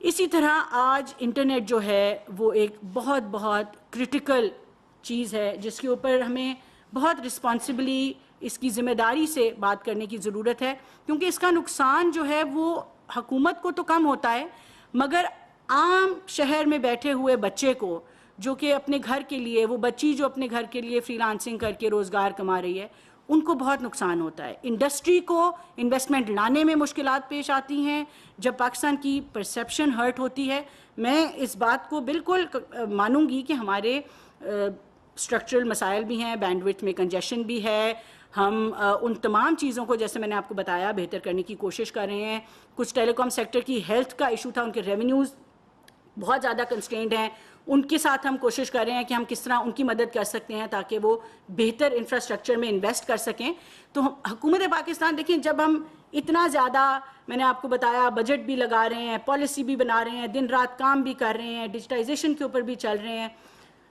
اسی طرح آج انٹرنیٹ جو ہے وہ ایک بہت بہت کرٹیکل چیز ہے جس کے اوپر ہمیں بہت رسپانسبلی، اس کی ذمہ داری سے بات کرنے کی ضرورت ہے، کیونکہ اس کا نقصان جو ہے وہ حکومت کو تو کم ہوتا ہے مگر عام شہر میں بیٹھے ہوئے بچے کو، جو کہ اپنے گھر کے لیے، وہ بچی جو اپنے گھر کے لیے فری لانسنگ کر کے روزگار کما رہی ہے، ان کو بہت نقصان ہوتا ہے. انڈسٹری کو انویسٹمنٹ لانے میں مشکلات پیش آتی ہیں جب پاکستان کی پرسیپشن ہرٹ ہوتی ہے. میں اس بات کو بالکل مانوں گی کہ ہمارے اسٹرکچرل مسائل بھی ہیں، بینڈ وڈتھ میں کنجیشن بھی ہے. ہم ان تمام چیزوں کو، جیسے میں نے آپ کو بتایا، بہتر کرنے کی کوشش کر رہے ہیں. کچھ ٹیلی کام سیکٹر کی ہیلتھ کا ایشو تھا، ان کے ریونیوز بہت زیادہ کنسٹرینڈ ہیں. ان کے ساتھ ہم کوشش کر رہے ہیں کہ ہم کس طرح ان کی مدد کر سکتے ہیں تاکہ وہ بہتر انفراسٹرکچر میں انویسٹ کر سکیں. تو حکومت پاکستان، دیکھیں، جب ہم اتنا زیادہ میں نے آپ کو بتایا بجٹ بھی لگا رہے ہیں, پالیسی بھی بنا رہے ہیں, دن رات کام بھی کر رہے ہیں, ڈیجیٹائزیشن کے اوپر بھی چل رہے ہیں.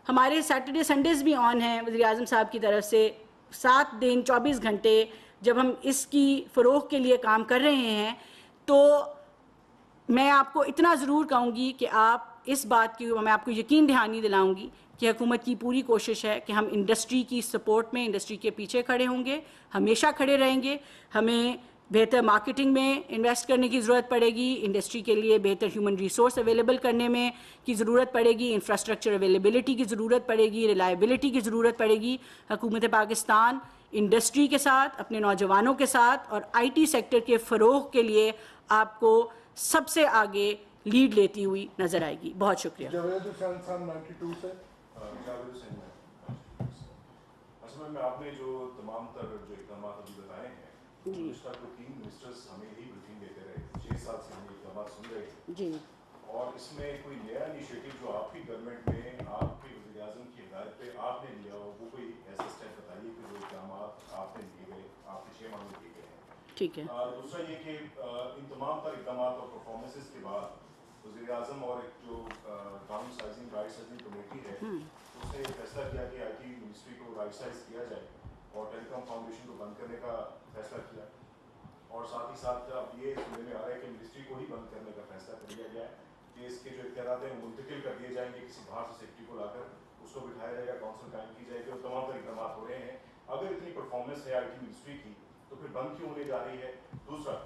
ہمارے سیٹرڈے سنڈیز بھی آن ہیں وزیر اعظم صاحب کی طرف سے, 7 دن 24 گھنٹے جب ہم اس کی فروغ کے لیے کام کر رہے ہیں. تو میں آپ کو اتنا ضرور کہوں گی کہ آپ اس بات کی, میں آپ کو یقین دہانی دلاؤں گی کہ حکومت کی پوری کوشش ہے کہ ہم انڈسٹری کی سپورٹ میں, انڈسٹری کے پیچھے کھڑے ہوں گے, ہمیشہ کھڑے رہیں گے. ہمیں بہتر مارکیٹنگ میں انویسٹ کرنے کی ضرورت پڑے گی, انڈسٹری کے لیے بہتر ہیومن ریسورس اویلیبل کرنے میں کی ضرورت پڑے گی, انفراسٹرکچر اویلیبلٹی کی ضرورت پڑے گی, ریلائبلٹی کی ضرورت پڑے گی. حکومت پاکستان انڈسٹری کے ساتھ, اپنے نوجوانوں کے ساتھ اور آئی ٹی سیکٹر کے فروغ کے لیے آپ کو سب سے آگے لیڈ لیتی ہوئی نظر آئے گی. بہت شکریہ. جاوید حسین صاحب 92 سے. میں آپ نے جو تمام تر جو اقدامات ابھی بتائے ہیں, گزشتہ کو 3 منسٹرز ہمیں ہی بریفنگ دیتے رہے, 6 سال سے ہم یہ اقدامات سن رہے ہیں. جی. اور اس میں کوئی نیا انیشیٹو جو آپ کی گورنمنٹ میں آپ کے وزیر اعظم کی ہدایت پہ آپ نے لیا ہو, وہ کوئی ایسا اسٹیپ بتائیے کہ جو اقدامات آپ نے لیے گئے, آپ کے 6 ماہ میں لیے گئے ہیں. ٹھیک ہے. دوسرا یہ کہ ان تمام تر اقدامات اور پرفارمنسز کے بعد وزیر اعظم اور ایک جو down sizing right sizing committee ہے, اس نے فیصلہ کیا کہ آئی ٹی منسٹری کو رائٹ سائز کیا جائے اور ٹیلی کام فاؤنڈیشن کو بند کرنے کا فیصلہ کیا. اور ساتھ ہی ساتھ اب یہ سننے میں آ رہا ہے کہ منسٹری کو ہی بند کرنے کا فیصلہ کر لیا گیا ہے کہ اس کے جو اختیارات ہیں منتقل کر دیے جائیں گے, کسی باہر سے سیکرٹری کو لا کر اس کو بٹھایا جائے گا, کونسل قائم کی جائے گی, اور تمام تر اقدامات ہو رہے ہیں. اگر اتنی پرفارمنس ہے آئی ٹی منسٹری کی تو پھر بند کیوں ہونے جا رہی ہے؟ دوسرا,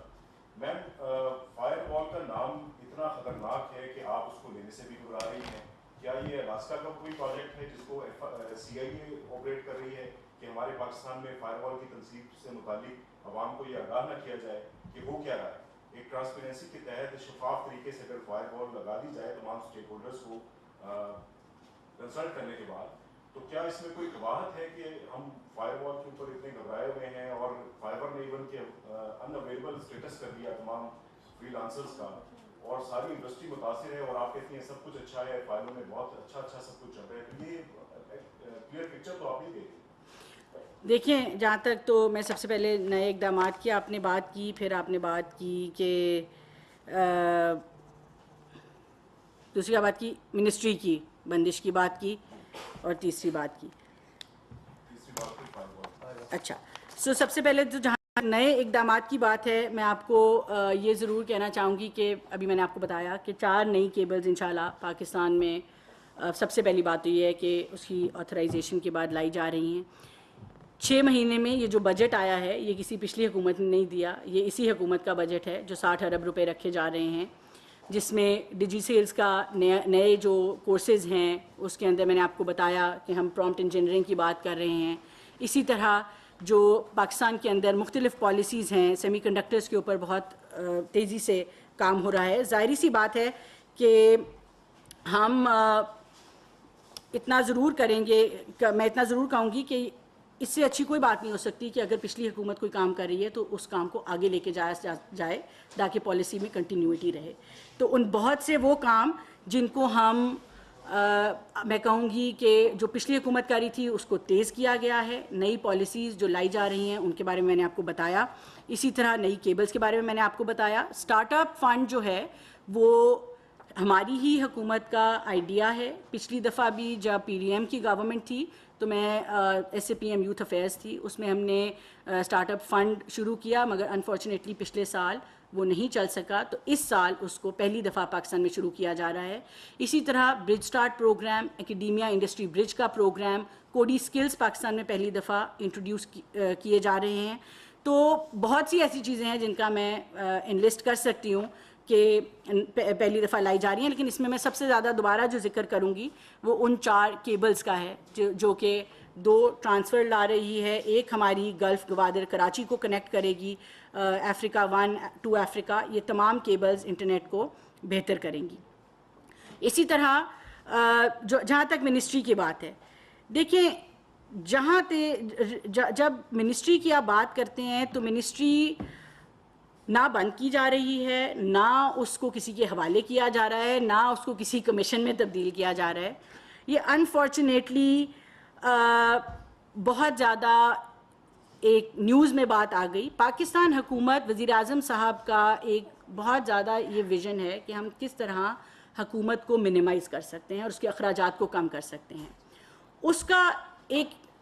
میم فائر وال کا نام اتنا خطرناک ہے کہ آپ اس کو لینے سے بھی گھبرا رہی ہیں. کیا یہ الاسکا کا کوئی پروجیکٹ ہے جس کو سی آئی اے آپریٹ کر رہی ہے کہ ہمارے پاکستان میں فائر وال کی تنصیب سے متعلق عوام کو یہ آگاہ نہ کیا جائے کہ وہ کیا رہا ہے؟ ایک ٹرانسپیرنسی کے تحت شفاف طریقے سے اگر فائر وال لگا دی جائے تمام اسٹیک ہولڈرس کو کنسلٹ کرنے کے بعد, تو کیا اس میں کوئی قواعد ہے کہ ہم فائر وال کے اوپر اتنے گھبرائے ہوئے ہیں اور فائبر نے ایون کے ان اویلیبل اسٹیٹس کر دیا تمام فری لانسرز کا, اور ساری انڈسٹری متاثر ہے, اور آپ کہتی ہیں سب کچھ اچھا ہے, فائلوں میں بہت اچھا سب کچھ چل رہا ہے, تو یہ کلیئر پکچر تو آپ ہی دیں. دیکھیں, جہاں تک تو میں سب سے پہلے نئے اقدامات کی آپ نے بات کی, پھر آپ نے بات کی کہ دوسری بات کی منسٹری کی بندش کی بات کی, اور تیسری بات کی. اچھا, سب سے پہلے تو جہاں نئے اقدامات کی بات ہے, میں آپ کو یہ ضرور کہنا چاہوں گی کہ ابھی میں نے آپ کو بتایا کہ 4 نئی کیبلز انشاءاللہ پاکستان میں, سب سے پہلی بات تو یہ ہے کہ اس کی آتھرائزیشن کے بعد لائی جا رہی ہیں. 6 مہینے میں یہ جو بجٹ آیا ہے یہ کسی پچھلی حکومت نے نہیں دیا, یہ اسی حکومت کا بجٹ ہے جو 60 ارب روپے رکھے جا رہے ہیں, جس میں ڈیجی سیلز کا نئے جو کورسز ہیں اس کے اندر میں نے آپ کو بتایا کہ ہم پرومپٹ انجینئرنگ کی بات کر رہے ہیں. اسی طرح جو پاکستان کے اندر مختلف پالیسیز ہیں, سیمی کنڈکٹرز کے اوپر بہت تیزی سے کام ہو رہا ہے. ظاہری سی بات ہے کہ ہم اتنا ضرور کریں گے, میں اتنا ضرور کہوں گی کہ اس سے اچھی کوئی بات نہیں ہو سکتی کہ اگر پچھلی حکومت کوئی کام کر رہی ہے تو اس کام کو آگے لے کے جائے تاکہ پالیسی میں کنٹینیوٹی رہے. تو ان بہت سے وہ کام جن کو ہم میں کہوں گی کہ جو پچھلی حکومت کر رہی تھی اس کو تیز کیا گیا ہے. نئی پالیسیز جو لائی جا رہی ہیں ان کے بارے میں نے آپ کو بتایا. اسی طرح نئی کیبلز کے بارے میں نے آپ کو بتایا. اسٹارٹ اپ فنڈ جو ہے وہ ہماری ہی حکومت کا آئیڈیا ہے. پچھلی دفعہ بھی جب پی ڈی ایم کی گورنمنٹ تھی تو میں S A P M youth affairs تھی, اس میں ہم نے اسٹارٹ اپ فنڈ شروع کیا, مگر انفارچونیٹلی پچھلے سال وہ نہیں چل سکا, تو اس سال اس کو پہلی دفعہ پاکستان میں شروع کیا جا رہا ہے. اسی طرح برج سٹارٹ پروگرام, اکیڈیمیا انڈسٹری برج کا پروگرام, کوڈی سکلز پاکستان میں پہلی دفعہ انٹروڈیوس کیے جا رہے ہیں. تو بہت سی ایسی چیزیں ہیں جن کا میں انلسٹ کر سکتی ہوں کہ پہلی دفعہ لائی جا رہی ہیں, لیکن اس میں سب سے زیادہ دوبارہ جو ذکر کروں گی وہ ان 4 کیبلز کا ہے جو کہ 2 ٹرانسفر لا رہی ہے. ایک ہماری گلف گوادر کراچی کو کنیکٹ کرے گی, افریقہ 1 ٹو افریقہ, یہ تمام کیبلز انٹرنیٹ کو بہتر کریں گی. اسی طرح جہاں تک منسٹری کی بات ہے, دیکھیں جب منسٹری کی آپ بات کرتے ہیں تو منسٹری نہ بند کی جا رہی ہے, نہ اس کو کسی کے حوالے کیا جا رہا ہے, نہ اس کو کسی کمیشن میں تبدیل کیا جا رہا ہے. یہ انفارچونیٹلی بہت زیادہ ایک نیوز میں بات آ گئی. پاکستان حکومت, وزیر اعظم صاحب کا ایک بہت زیادہ یہ ویژن ہے کہ ہم کس طرح حکومت کو منیمائز کر سکتے ہیں اور اس کے اخراجات کو کم کر سکتے ہیں.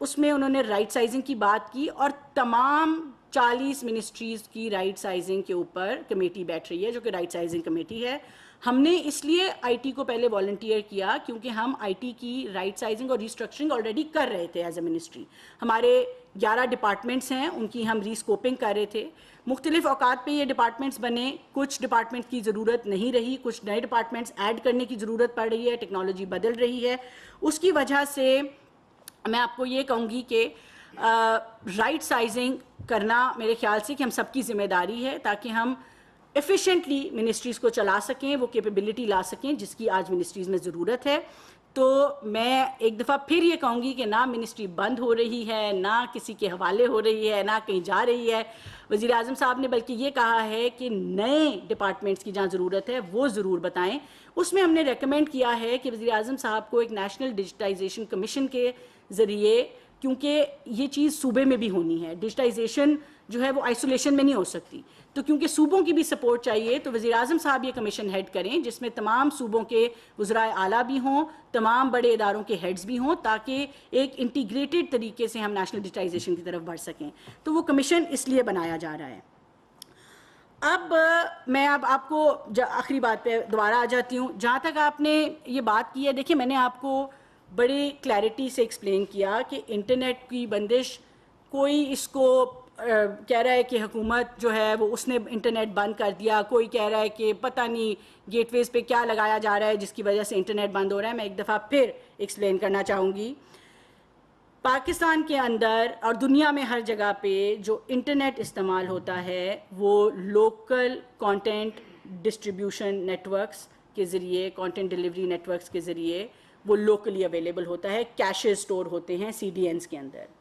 اس میں انہوں نے رائٹ سائزنگ کی بات کی اور تمام 40 منسٹریز کی رائٹ سائزنگ کے اوپر کمیٹی بیٹھ رہی ہے جو کہ رائٹ سائزنگ کمیٹی ہے. ہم نے اس لیے آئی ٹی کو پہلے والنٹیئر کیا کیونکہ ہم آئی ٹی کی رائٹ سائزنگ اور ریسٹرکچرنگ آلریڈی کر رہے تھے ایز اے منسٹری. ہمارے 11 ڈپارٹمنٹس ہیں, ان کی ہم ریسکوپنگ کر رہے تھے. مختلف اوقات پہ یہ ڈپارٹمنٹس بنے, کچھ ڈپارٹمنٹ کی ضرورت نہیں رہی, کچھ نئے ڈپارٹمنٹس ایڈ کرنے کی ضرورت پڑ رہی ہے, ٹیکنالوجی بدل رہی ہے. اس کی وجہ سے میں آپ کو یہ کہوں گی کہ رائٹ سائزنگ کرنا میرے خیال سے کہ ہم سب کی ذمہ داری ہے تاکہ ہم ایفیشینٹلی منسٹریز کو چلا سکیں, وہ کیپیبلٹی لا سکیں جس کی آج منسٹریز میں ضرورت ہے. تو میں ایک دفعہ پھر یہ کہوں گی کہ نہ منسٹری بند ہو رہی ہے, نہ کسی کے حوالے ہو رہی ہے, نہ کہیں جا رہی ہے. وزیر اعظم صاحب نے بلکہ یہ کہا ہے کہ نئے ڈپارٹمنٹس کی جہاں ضرورت ہے وہ ضرور بتائیں. اس میں ہم نے ریکمینڈ کیا ہے کہ وزیر اعظم صاحب کو ایک نیشنل ڈیجیٹائزیشن کمیشن کے ذریعے, کیونکہ یہ چیز صوبے میں بھی ہونی ہے, ڈیجیٹائزیشن جو ہے وہ آئسولیشن میں نہیں ہو سکتی, تو کیونکہ صوبوں کی بھی سپورٹ چاہیے تو وزیر اعظم صاحب یہ کمیشن ہیڈ کریں جس میں تمام صوبوں کے وزرائے اعلیٰ بھی ہوں, تمام بڑے اداروں کے ہیڈز بھی ہوں, تاکہ ایک انٹیگریٹڈ طریقے سے ہم نیشنل ڈیجیٹائزیشن کی طرف بڑھ سکیں. تو وہ کمیشن اس لیے بنایا جا رہا ہے. اب میں آپ کو آخری بات پہ دوبارہ آ جاتی ہوں. جہاں تک آپ نے یہ بات کی ہے, دیکھیں میں نے آپ کو بڑی کلیئرٹی سے ایکسپلین کیا کہ انٹرنیٹ کی بندش, کوئی اس کو کہہ رہا ہے کہ حکومت جو ہے وہ اس نے انٹرنیٹ بند کر دیا, کوئی کہہ رہا ہے کہ پتہ نہیں گیٹ ویز پہ کیا لگایا جا رہا ہے جس کی وجہ سے انٹرنیٹ بند ہو رہا ہے. میں ایک دفعہ پھر ایکسپلین کرنا چاہوں گی, پاکستان کے اندر اور دنیا میں ہر جگہ پہ جو انٹرنیٹ استعمال ہوتا ہے وہ local content distribution networks کے ذریعے, کانٹینٹ ڈیلیوری نیٹ ورکس کے ذریعے وہ لوکلی اویلیبل ہوتا ہے. کیشز سٹور ہوتے ہیں CDNs کے اندر.